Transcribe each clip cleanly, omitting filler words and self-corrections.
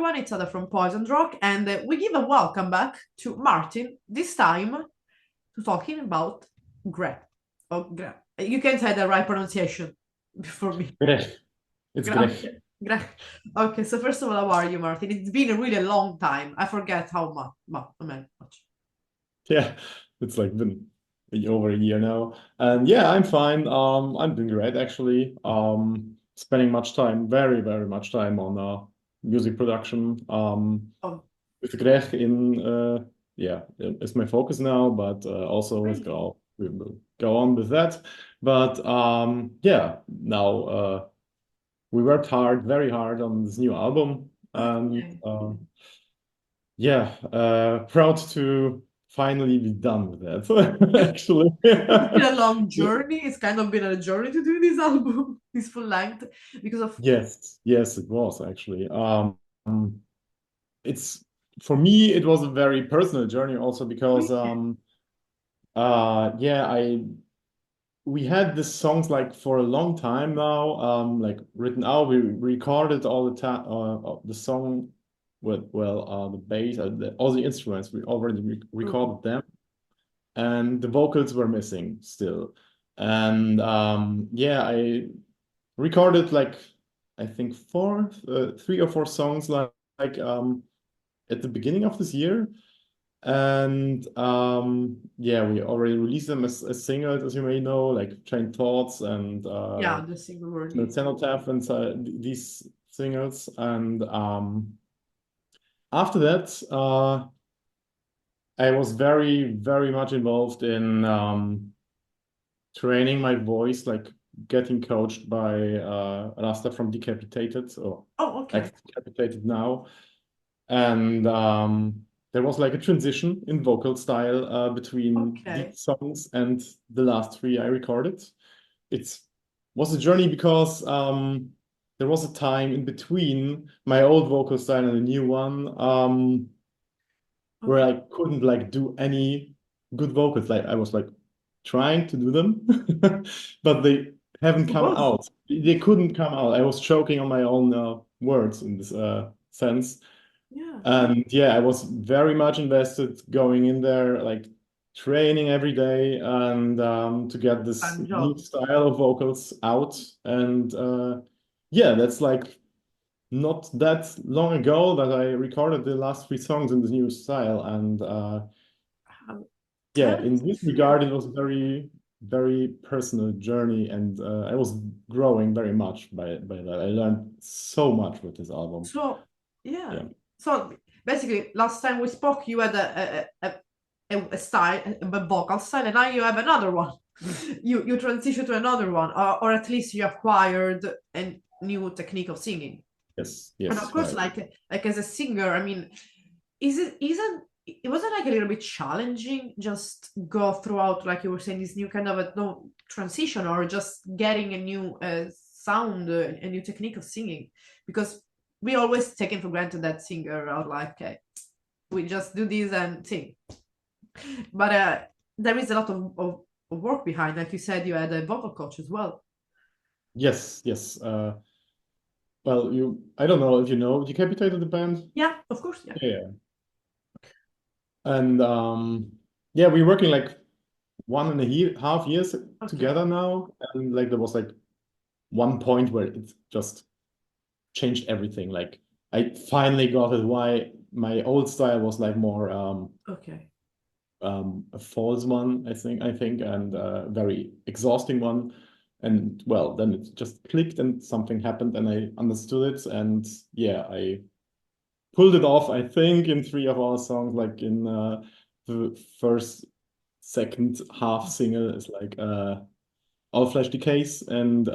everyone. It's Ada from Poison Rock, and we give a welcome back to Martin, this time to talking about Greh. Oh, Greh. You can say the right pronunciation for me. Greh. It's Okay. Greh. Greh. Okay, so first of all, how are you, Martin? It's been a really long time. I forget how much. Yeah, it's like been over a year now. And yeah, I'm fine. I'm doing great actually. Spending much time, very, very much time on music production. Oh, With Greh in yeah, is my focus now, but also with great. Go we will go on with that. But yeah, now we worked hard, very hard on this new album. And Okay. yeah, proud to finally be done with that, actually. It's been a long journey. It's kind of been a journey to do this album, this full length, because of Yes, yes, it was actually. It's for me, it was a very personal journey also because really. yeah, I we had these songs like for a long time now, like written out. We recorded all the time, the song with the bass, all the instruments. We already recorded them, and the vocals were missing still. And yeah, I recorded like I think three or four songs like at the beginning of this year. And yeah, we already released them as singles, as you may know, like Chain Thoughts and Yeah, the single word. Cenotaph and these singles. And after that, I was very, very much involved in training my voice, like getting coached by Rasta from Decapitated, or Oh, okay. ex-Decapitated now. And there was like a transition in vocal style between Okay. these songs and the last three I recorded. It was a journey because there was a time in between my old vocal style and the new one where Okay. I couldn't like do any good vocals. Like I was like trying to do them, but they haven't It come was. out. They couldn't come out. I was choking on my own words in this sense. Yeah. And yeah, I was very much invested going in there, like training every day and to get this Fun new job. style of vocals out. And yeah, that's like not that long ago that I recorded the last three songs in this new style. And Um, yeah, yeah, in that's this yeah. regard, it was a very, very personal journey. And I was growing very much by that. I learned so much with this album. So yeah. Yeah. So basically, last time we spoke, you had a style, a vocal style, and now you have another one. You transition to another one, or at least you acquired a new technique of singing. Yes, And of yes, course, right. like as a singer, I mean, it wasn't like a little bit challenging just go throughout like you were saying this new kind of a no transition or just getting a new sound, a new technique of singing, because we always taken for granted that singer are like we just do this and sing, but there is a lot of work behind. Like you said, you had a vocal coach as well. Yes, yes. Well, I don't know if you know Decapitated the band. Yeah, of course, yeah. Yeah. And yeah, we're working like one and a half years Okay. together now. And like there was like one point where it just changed everything. Like I finally got it why my old style was like more Okay. a false one, I think, and a very exhausting one. And well, then it just clicked and something happened and I understood it. And yeah, I pulled it off, I think, in three of our songs, like in the first, second half single is like All Flesh Decays. And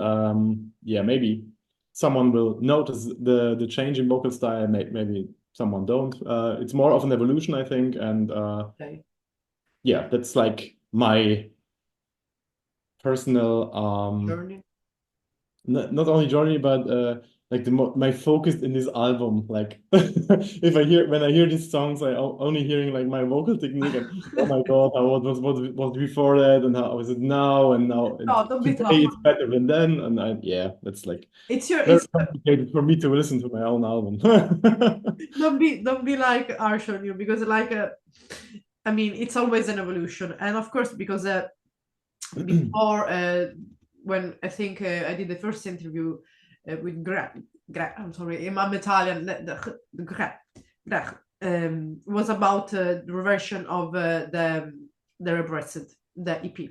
yeah, maybe someone will notice the change in vocal style, maybe someone don't. It's more of an evolution, I think. And Okay. yeah, that's like my personal Journey. not only journey, but like my focus in this album. Like if I hear when I hear these songs, only hearing like my vocal technique and oh my God, how what before that and how is it now and now and No, don't be tough. today it's better than then and yeah, that's like It's your very it's complicated for me to listen to my own album. don't be like harsh on you because like I mean it's always an evolution and of course because before when I think I did the first interview with Greh, I'm sorry, I'm Italian. The Greh was about the reversion of the Rebranded, the EP.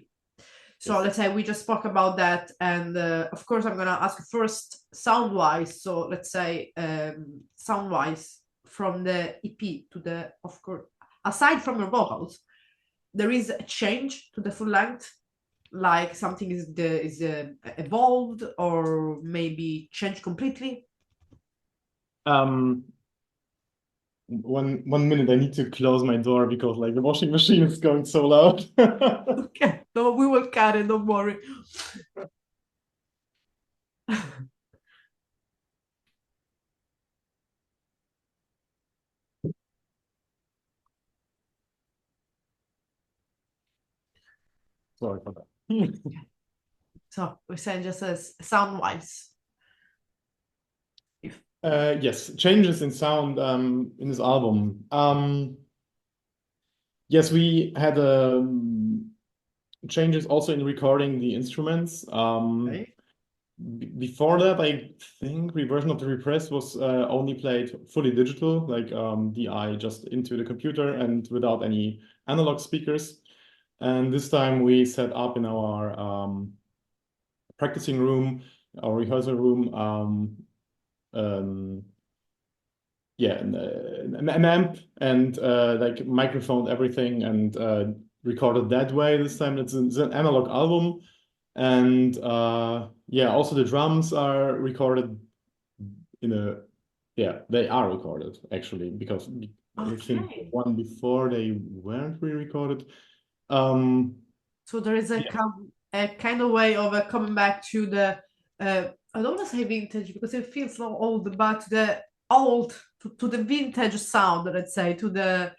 So Yes. let's say we just spoke about that, and of course I'm gonna ask you first sound wise. So let's say sound wise from the EP to the of course aside from your vocals, there is a change to the full length, like something is evolved or maybe changed completely. Um, one minute, I need to close my door because like the washing machine is going so loud. Okay, no, we will cut it. Don't worry. Sorry for that. So we're saying just as sound wise. If Yes, changes in sound in this album. Yes, we had changes also in recording the instruments. okay. Before that, I think Reversion of the Repress was only played fully digital, like DI just into the computer and without any analog speakers. And this time we set up in our practicing room, our rehearsal room, um, yeah, an amp and like microphone everything and recorded that way this time. It's an analog album. And yeah, also the drums are recorded in a yeah, they are recorded actually because I think the Okay. one before they weren't re-recorded. Um, So there is a kind of way of coming back to the I don't want to say vintage because it feels so old, but the old to the vintage sound, let's say, to the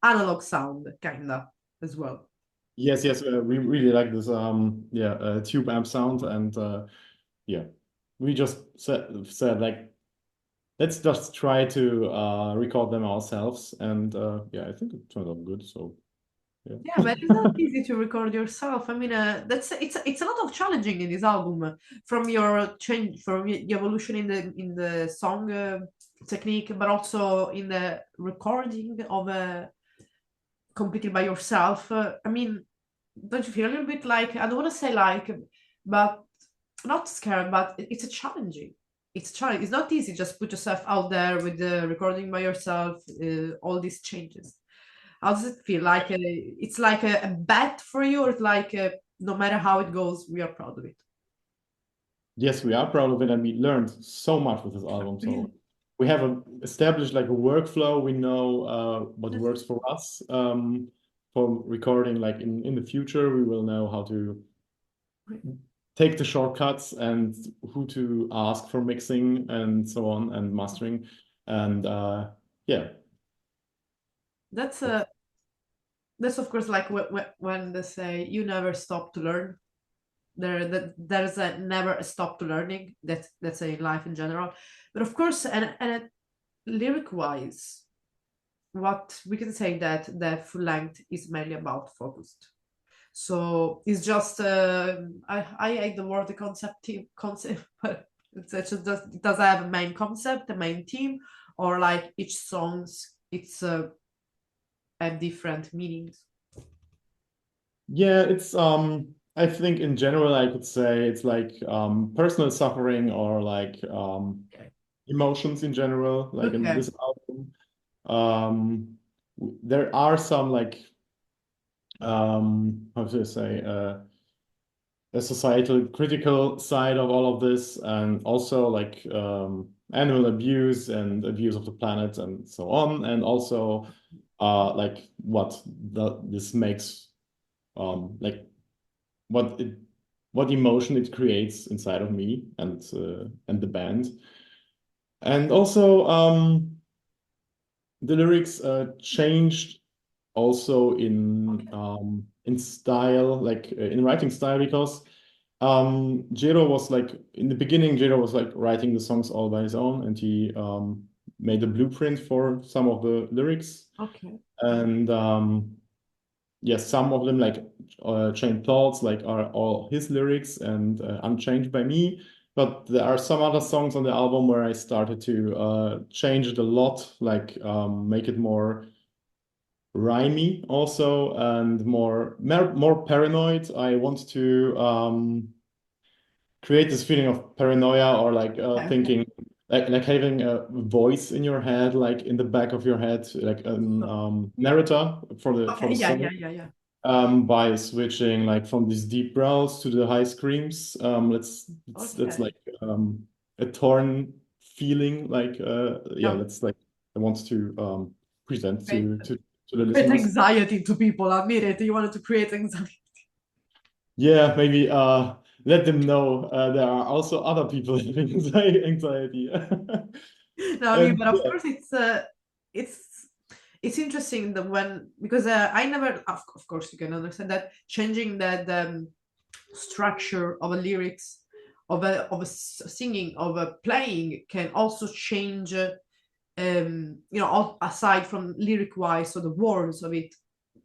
analog sound, kinda as well. yes, yes, we really like this yeah tube amp sound and yeah, we just said like let's just try to record them ourselves and yeah, I think it turned out good. So yeah. Yeah, but it's not easy to record yourself. I mean, that's it's a lot of challenging in this album from your change, from the evolution in the song technique, but also in the recording of completely by yourself. I mean, don't you feel a little bit like I don't want to say like, but not scared, but it's a challenging. It's challenging. It's not easy. Just put yourself out there with the recording by yourself. All these changes. How does it feel? Like it's like a bet for you, or it's like no matter how it goes, we are proud of it. Yes, we are proud of it, and we learned so much with this album. Really? So we have established like a workflow. We know what That's works for us for recording. Like in the future, we will know how to great. take the shortcuts and who to ask for mixing and so on and mastering. And yeah, That's that's, that's of course like when they say you never stop to learn. There's a never a stop to learning. That's a life in general. But of course, and lyric wise, what we can say that the full length is mainly about focused. So it's just I hate the word the concept, but it's just it does have a main concept, a main theme, or like each songs it's have different meanings. yeah, it's I think in general I could say it's like personal suffering or like Okay. emotions in general, like in Okay. this album. Um, there are some like how should I say a societal critical side of all of this, and also like animal abuse and abuse of the planet and so on, and also like this makes like what it what emotion it creates inside of me and the band. And also the lyrics changed also in style, like in writing style, because Jiro was like in the beginning, Jiro was like writing the songs all by his own, and he made a blueprint for some of the lyrics. Okay. And yes, some of them like Chain Thoughts like are all his lyrics and unchanged by me. But there are some other songs on the album where I started to change it a lot, like make it more rhymey also and more paranoid. I want to create this feeling of paranoia or like Okay. thinking like having a voice in your head, like in the back of your head, like an So, narrator for okay. the Yeah. song. Yeah. Yeah. Yeah. By switching like from these deep growls to the high screams. That's Okay. like a torn feeling. Like yeah, Yeah. that's like I want to present Create, to the create listeners. anxiety to people. Admit it. You wanted to create anxiety. Yeah, maybe let them know there are also other people having anxiety. No, I mean, And but of yeah, course it's it's interesting that when because I never of course you can understand that changing the structure of a lyrics of a singing of a playing can also change you know aside from lyric wise so the words of it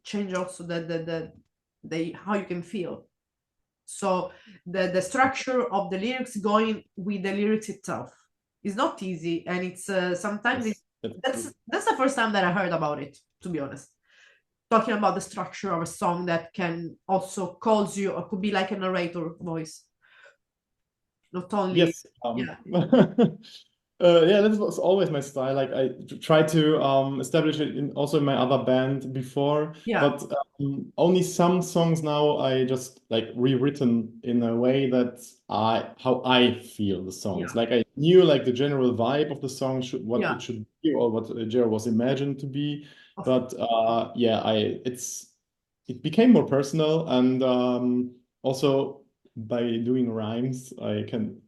change also the how you can feel so the structure of the lyrics going with the lyrics itself is not easy, and it's sometimes yes, that's true. that's the first time that I heard about it. To be honest, talking about the structure of a song that can also cause you or could be like a narrator voice, not only Yes. yeah Yeah, that was always my style. Like I tried to establish it in also in my other band before, yeah but only some songs now I just like rewritten in a way that I how I feel the songs. yeah Like I knew like the general vibe of the song should what it yeah should be or what Jero was imagined to be, of, but yeah, I it became more personal and also by doing rhymes I can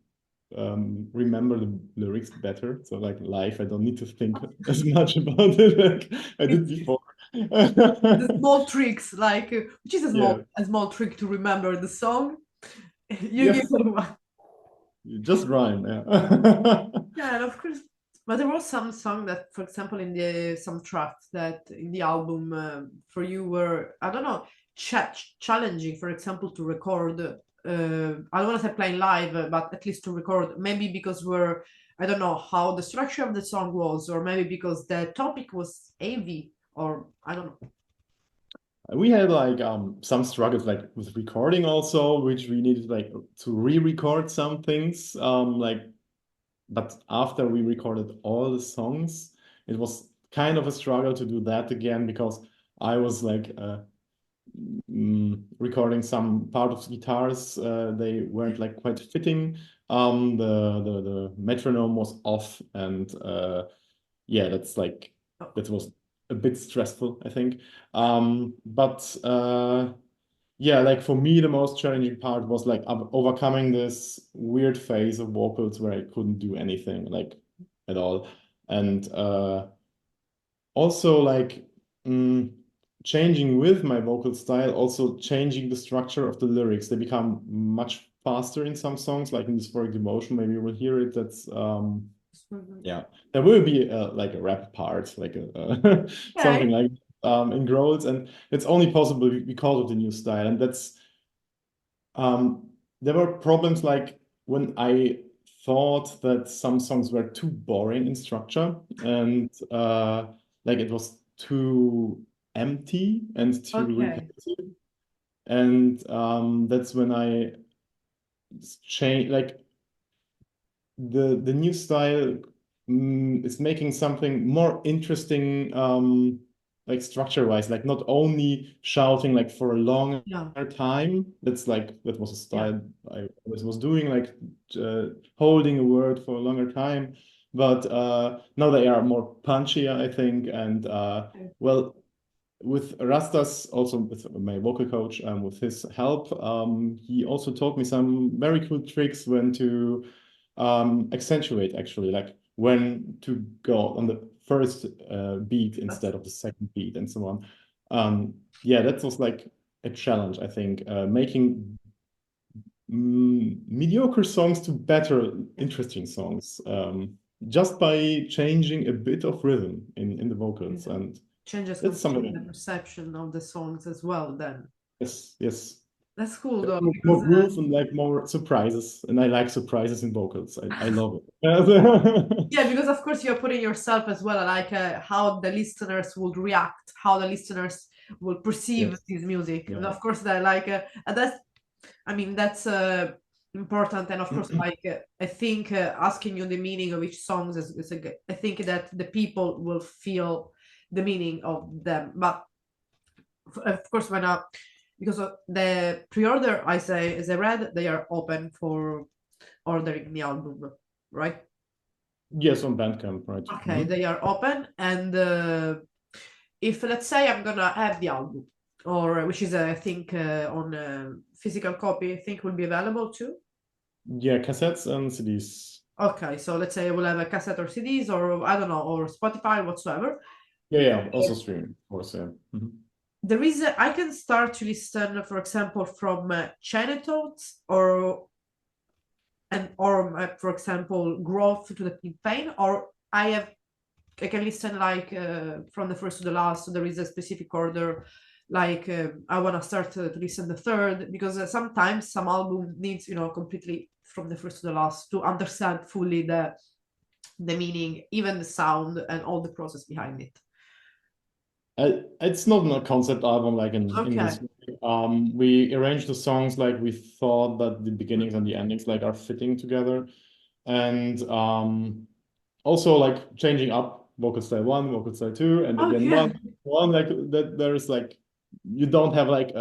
remember the lyrics better. So like live, I don't need to think as much about it like I did it's before. the small tricks like which is Yeah. a small trick to remember the song. You give Yes. it one. You just rhyme. Yeah. Yeah, and of course, but there was some song that, for example, in the some tracks that in the album for you were I don't know challenging, for example, to record. I don't want to say playing live, but at least to record. Maybe because we're I don't know how the structure of the song was, or maybe because the topic was heavy, or I don't know. We had like some struggles like with recording also, which we needed like to re-record some things. Like but after we recorded all the songs, it was kind of a struggle to do that again because I was like recording some part of guitars. They weren't like quite fitting. The metronome was off, and yeah, that's like that was a bit stressful, I think. But yeah, like for me, the most challenging part was like overcoming this weird phase of vocals where I couldn't do anything like at all, and also like mm, changing with my vocal style, also changing the structure of the lyrics. They become much faster in some songs, like in Dysphoric Devotion. Maybe you will hear it. That's yeah. There will be like a rap part, like something Okay. like in growls, and it's only possible because of the new style. And that's there were problems like when I thought that some songs were too boring in structure and like it was too empty and too Okay. repetitive. And that's when I changed, like the new style is making something more interesting, like structure wise, like not only shouting like for a longer Yeah. time. That's like that was a Yeah. style I was doing, like holding a word for a longer time. But now they are more punchier, I think, and Okay. well, with Rastas, also with my vocal coach, with his help, he also taught me some very cool tricks when to accentuate actually, like when to go on the first beat instead of the second beat and so on. Yeah, that was like a challenge, I think, making mediocre songs to better, interesting songs, just by changing a bit of rhythm in the vocals, and Changes that's completely the something. perception of the songs as well then. Yes, yes. That's cool though, More because groove and like more surprises, and I like surprises in vocals. I love it. yeah, because of course you're putting yourself as well, like how the listeners would react, how the listeners will perceive Yes, this music, and yeah. of course that like and that's, I mean, that's important, and of course like I think asking you the meaning of each song is I think that the people will feel the meaning of them, but of course when because of the pre-order, I say, as I read, they are open for ordering the album, right? Yes, on Bandcamp, right? Okay, they are open, and if let's say I'm gonna have the album, or which is I think on physical copy, I think will be available too. Yeah, cassettes and CDs. Okay, so let's say I will have a cassette or CDs, or I don't know, or Spotify, whatsoever. Yeah, yeah, also streaming, of course, yeah. There is I can start to listen, for example, from Chinatones, or for example, Growth to the Pain, or I can listen like from the first to the last. So there is a specific order. Like I want to start to listen the third, because sometimes some album needs completely from the first to the last to understand fully the meaning, even the sound and all the process behind it. It's not a concept album like in Okay. this way. We arranged the songs like we thought that the beginnings and the endings like are fitting together, and also like changing up vocal style one, vocal style two, and again Okay. one like that. There's like you don't have like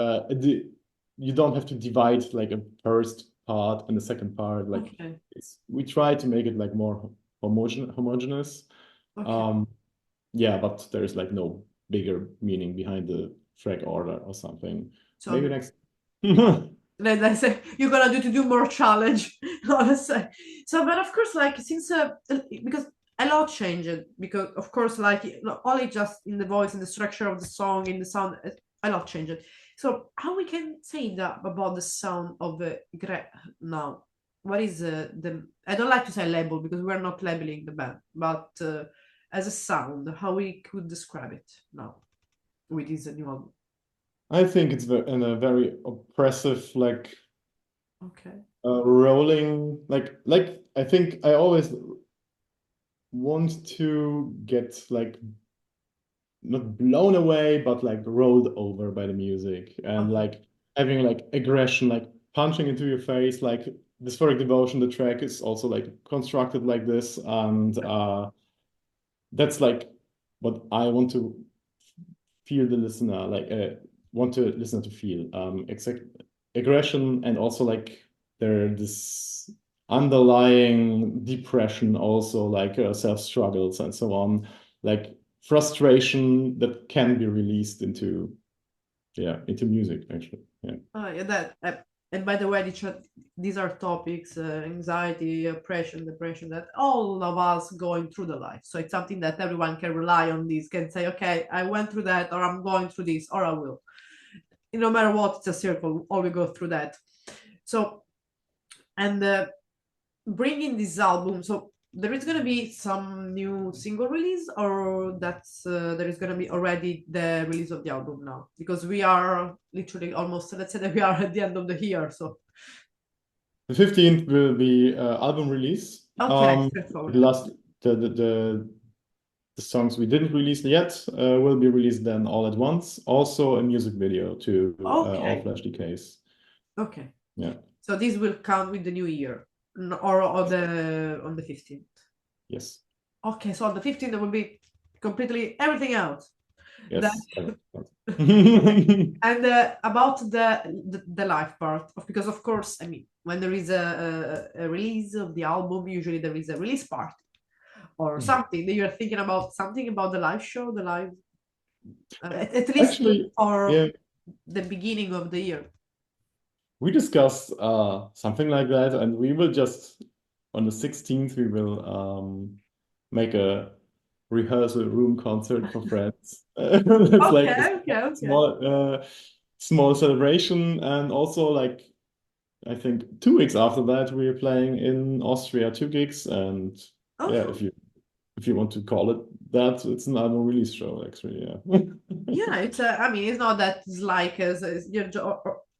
you don't have to divide like a first part and the second part. Like Okay. we try to make it like more homogeneous. Okay. Um, yeah, but there's like no bigger meaning behind the track order or something. Maybe So next. then I say you're gonna do to do more challenge. Honestly. So, but of course, like since because a lot changed, because of course, like not only just in the voice, in the structure of the song, in the sound, a lot changed. So how we can say that about the sound of the Greh now? What is the? I don't like to say label because we're not labeling the band, but as a sound, how we could describe it now with this new album? I think it's in a very oppressive, like Okay. rolling, like I think I always want to get like not blown away, but like rolled over by the music and Okay. like having like aggression, like punching into your face, like Dysphoric Devotion, the track is also like constructed like this, and that's like what I want to feel the listener, like want to listener to feel exact aggression, and also like there this underlying depression, also like self struggles and so on, like frustration that can be released into into music actually. Yeah. Yeah, that and by the way, these are topics: anxiety, oppression, depression, that all of us going through the life. So it's something that everyone can rely on. This can say, okay, I went through that, or I'm going through this, or I will. No matter what, it's a circle. All we go through that. So and bringing this album, so there is going to be some new single release, or that's there is going to be already the release of the album now, because we are literally almost, let's say that we are at the end of the year. So The 15th will be album release. okay, The straightforward. last the songs we didn't release yet will be released then all at once. Also a music video to All Okay, Flash Decays. okay. Yeah. So this will count with the new year, or on the 15th. Yes. Okay, so on the 15th there will be completely everything else. That Yes. and about the live part of, because of course, I mean, when there is a release of the album, usually there is a release party or something that you're thinking about, something about the live show, the live at least Actually, for yeah, the beginning of the year. we discussed something like that, and we will just on the 16th we will make a rehearsal room concert for friends. That's like a Okay. small celebration, and also like I think 2 weeks after that we're playing in Austria 2 gigs, and yeah, Oh, if you want to call it that, it's an album release show actually. Yeah. yeah. It's I mean, it's not that it's like as you're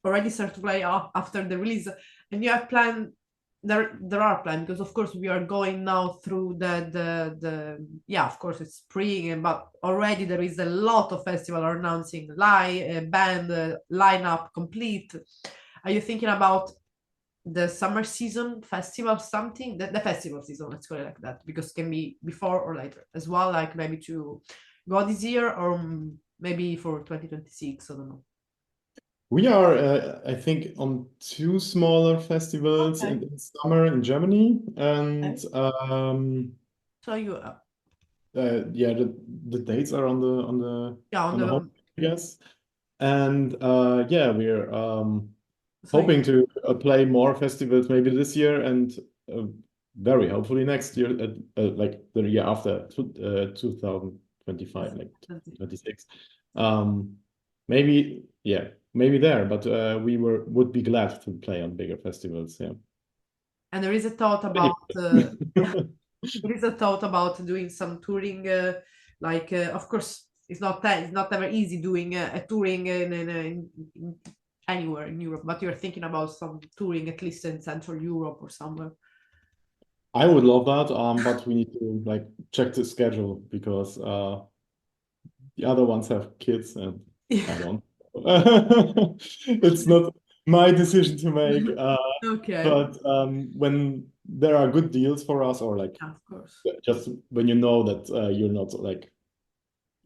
already start to play after the release, and you have planned. There are plans because of course we are going now through the yeah, of course it's spring, but already there is a lot of festival are announcing live band lineup complete. Are you thinking about the summer season festival, something, the festival season, let's call it like that, because it can be before or later as well, like maybe to go this year or maybe for 2026, I don't know. We are, I think, on two smaller festivals Okay. in summer in Germany, and Okay. So you yeah, the dates are on yeah, on the home, the I guess. And yeah, we're so you, hoping to play more festivals maybe this year, and uh, very hopefully next year, like the year after, 2025, like 26. Um, maybe, yeah, maybe there, but we would be glad to play on bigger festivals. Yeah. and there is a thought about yeah, there is a thought about doing some touring, like of course it's not ever easy doing a touring in anywhere in Europe, but you're thinking about some touring at least in Central Europe or somewhere. I would love that, but we need to like check the schedule because the other ones have kids and I don't. It's not my decision to make. Okay. But when there are good deals for us, or like Yeah, of course. just when you know that you're not like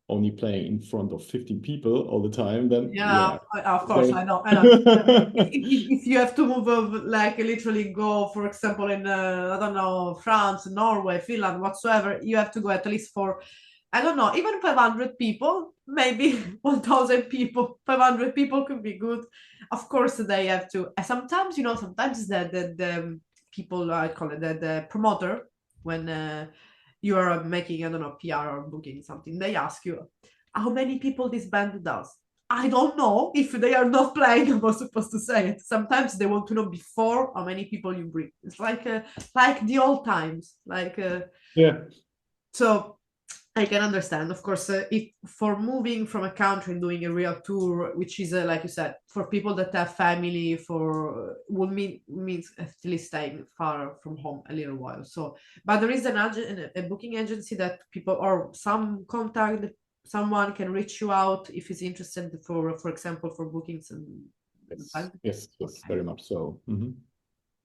only playing in front of 15 people all the time, then Yeah, yeah. of course, Okay. I know. If you have to move, like literally go, for example, in I don't know, France, Norway, Finland, whatsoever, you have to go at least for, I don't know, even 500 people, maybe 1,000 people, 500 people could be good. Of course, they have to. Sometimes, sometimes the people, I call it the promoter, when you are making, I don't know, PR or booking something, they ask you how many people this band does. I don't know if they are not playing. I was supposed to say it. Sometimes they want to know before how many people you bring. It's like the old times. Yeah. So I can understand, of course, if for moving from a country and doing a real tour, which is like you said, for people that have family, for would means at least staying far from home a little while. So, but there is a booking agency that people or some contact someone can reach you out if he's interested for example, for bookings and Yes, yes, yes, okay. very much so. Mhm.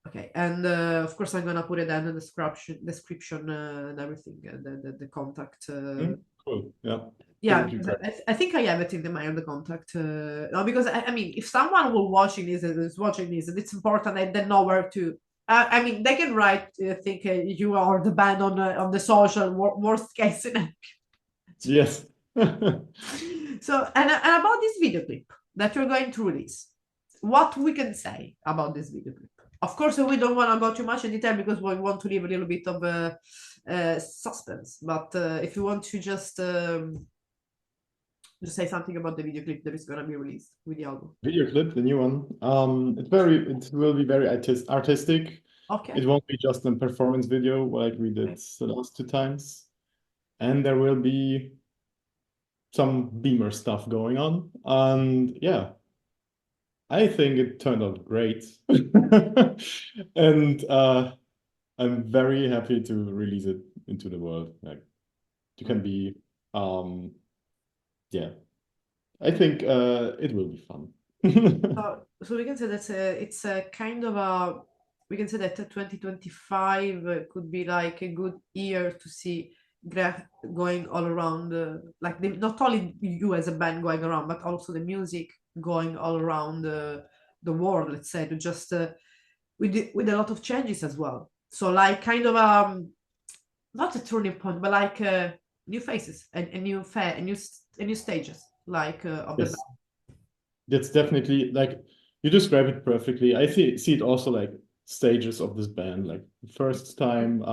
Okay, and of course I'm gonna put it in the description and everything, the contact. Cool. Yeah, that Yeah, would be because great. I think I have it in the mail, the contact. No, because I mean, if someone will watching this and is watching this, and it's important that they know where to. I mean, they can write, think you are the band on the social worst case scenario. Yes. So, and about this video clip that you're going to release, what we can say about this video clip? Of course, we don't want to go too much in detail because we want to leave a little bit of suspense. But if you want to just say something about the video clip that is going to be released with the album. Video clip, the new one. It will be very artistic. Okay. It won't be just a performance video like we did the last two times. And there will be some Beamer stuff going on. And yeah, I think it turned out great. And I'm very happy to release it into the world. Like you can be yeah. I think it will be fun. So we can say that it's a kind of a we can say that 2025 could be like a good year to see Greh going all around, like not only you as a band going around, but also the music going all around the world. Let's say to just with a lot of changes as well. So like kind of not a turning point, but like new faces and a new a new stages like of the band. Yes, that's definitely like you describe it perfectly. I see it also like stages of this band. Like the first time,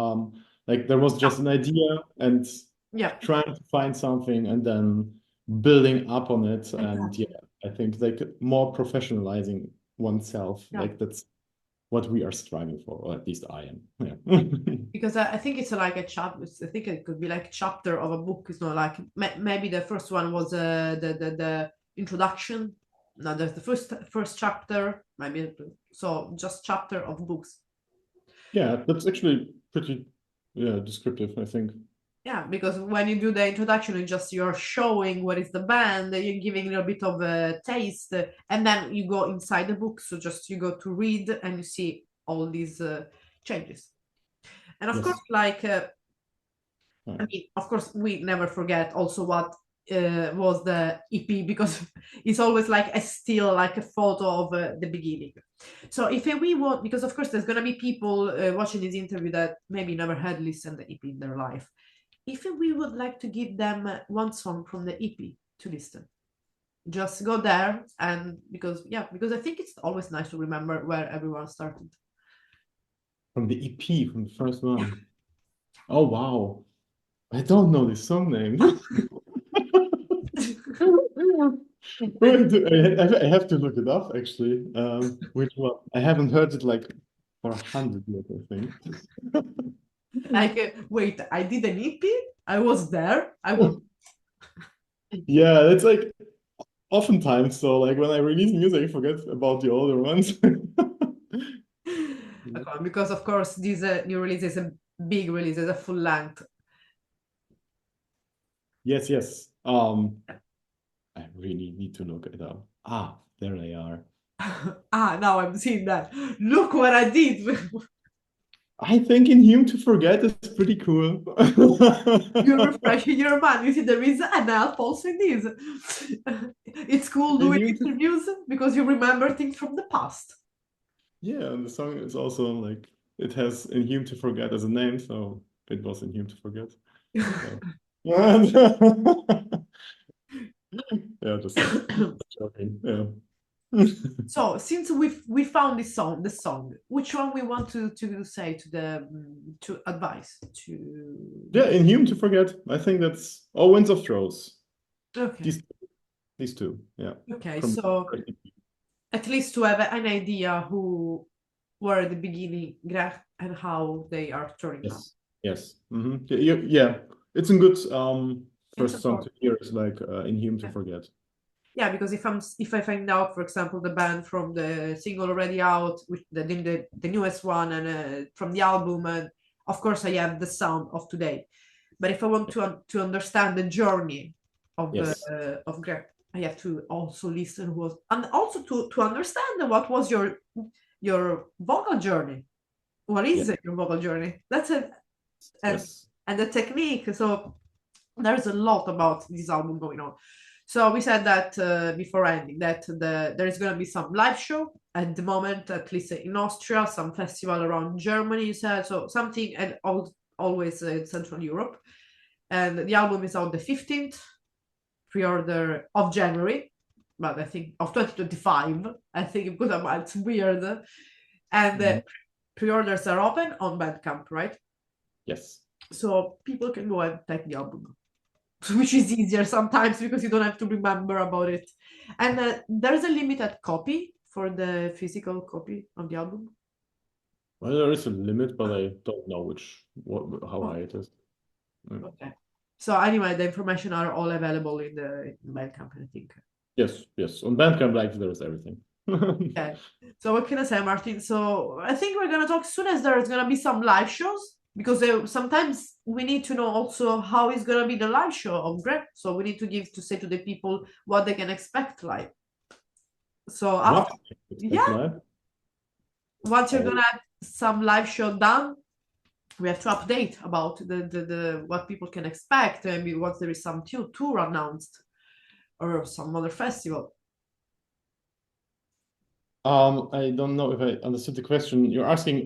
Like there was just an idea and Yeah, trying to find something and then building up on it. And yeah, exactly. I think like more professionalizing oneself. Yeah. Like that's what we are striving for, or at least I am. Yeah. Because I think it's like a chapter. I think it could be like a chapter of a book. It's not like maybe the first one was the introduction. No, there's the first chapter. Maybe so just chapter of books. Yeah, that's actually pretty descriptive, I think. Yeah, because when you do the introduction, you're showing what is the band, you're giving a little bit of a taste, and then you go inside the book. So just you go to read and you see all these changes. And of course, Yes. like Yeah. I mean, of course, we never forget also what was the EP because it's always like a still, like a photo of the beginning. So if we want, because of course there's gonna be people watching this interview that maybe never had listened to the EP in their life. If we would like to give them one song from the EP to listen, just go there and because I think it's always nice to remember where everyone started. From the EP, from the first one. Oh wow. I don't know the song name. Wait, I have to look it up actually. Which one? I haven't heard it like for 100 years, I think. Like, wait, I did an EP. I was there. I was. Yeah, it's like oftentimes so like when I release music, I forget about the older ones. Okay, because of course this new release is a big release, it's a full length. Yes, yes. I really need to look it up. Ah, there they are. Now I'm seeing that. Look what I did. I think In Him to Forget is pretty cool. You're refreshing your mind. You see, there is an elf also in this. It's cool In doing Him to interviews because you remember things from the past. Yeah, and the song is also like it has In Him to Forget as a name, so it was In Him to Forget. So. Yeah, just joking. Yeah. So since we found this song, which one we want to say to the to advise to Yeah, In Him to Forget. I think that's Oh Winds of Throws. okay. These these two. Yeah. Okay, From so at least to have an idea who were at the beginning Greh and how they are turning out. Yes. Yes. Yeah, yeah. It's a good It's first song important. to hear is like In Him to Yeah. Forget. Yeah, because if I find out, for example, the band from the single already out, which the newest one, and from the album, and of course I have the sound of today. But if I want to understand the journey Yes. of Greg, I have to also listen who was and also to understand what was your vocal journey. What Yeah. is your vocal journey? That's it, and Yes. and the technique. So there's a lot about this album going on. So we said that before ending that there is going to be some live show at the moment, at least in Austria, some festival around Germany. You said so something, and always in Central Europe. And the album is out the 15th, pre-order of January, but I think of 2025. I think because it's weird, and Mhm. pre-orders are open on Bandcamp, right? Yes. So people can go and take the album, which is easier sometimes because you don't have to remember about it. And there's a limited copy for the physical copy of the album. Well, there is a limit, but I don't know how Oh, high it is. Mm. okay. So anyway, the information are all available in the Bandcamp, I think. Yes, yes. On Bandcamp, like there is everything. Okay. So what can I say, Martin? So I think we're gonna talk soon as there's gonna be some live shows because sometimes we need to know also how is gonna be the live show of Greg. So we need to say to the people what they can expect live. So What after, expect yeah, live? once you're Oh, gonna have some live show done, we have to update about the what people can expect. Maybe once there is some tour announced or some other festival. I don't know if I understood the question. You're asking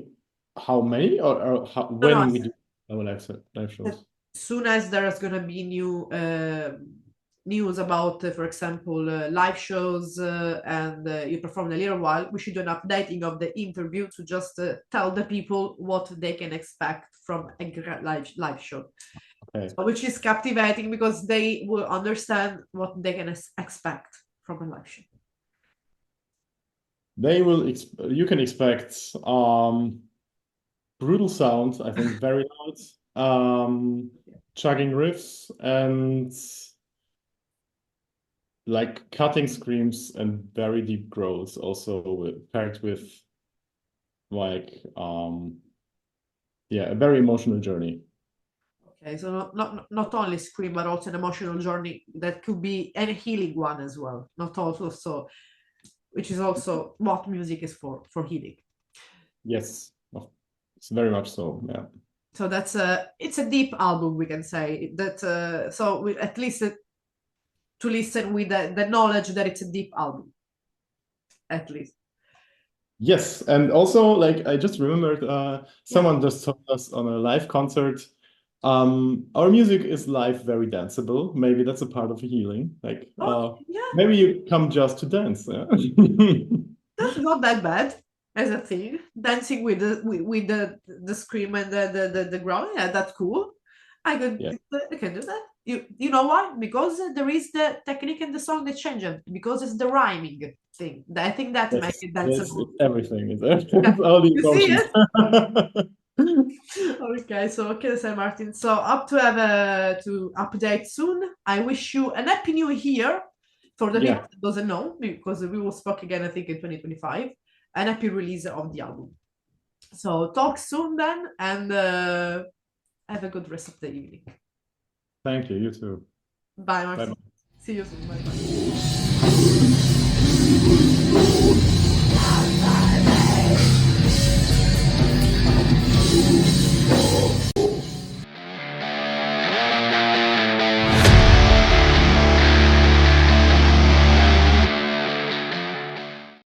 how many or No, no. when we do our live As shows? soon as there's gonna be new news about, for example, live shows, and you perform a little while, we should do an updating of the interview to just tell the people what they can expect from a live show. Okay. So, which is captivating because they will understand what they can expect from a live show. You can expect brutal sound, I think, very loud, chugging riffs, and like cutting screams and very deep growls, also paired with like a very emotional journey. Okay, so not only scream, but also an emotional journey that could be a healing one as well. Not also so, which is also what music is for healing. Yes, it's very much so. Yeah. So it's a deep album, we can say that. So we at least to listen with the knowledge that it's a deep album, at least. Yes, and also like I just remembered, someone just told us on a live concert, our music is live very danceable. Maybe that's a part of healing. Like, maybe you come just to dance. Yeah? That's not that bad as a thing. Dancing with the scream and the growl, yeah, that's cool. I can do that. You know why? Because there is the technique in the song that changes. Because it's the rhyming thing. I think that makes it danceable. It's everything. It's all the emotions. Okay, so okay, Sir Martin. So up to have to update soon. I wish you an happy new year for the people that doesn't know, because we will speak again, I think, in 2025. An happy release of the album. So talk soon then, and have a good rest of the evening. Thank you. You too. Bye, Martin. Bye. See you soon. Bye.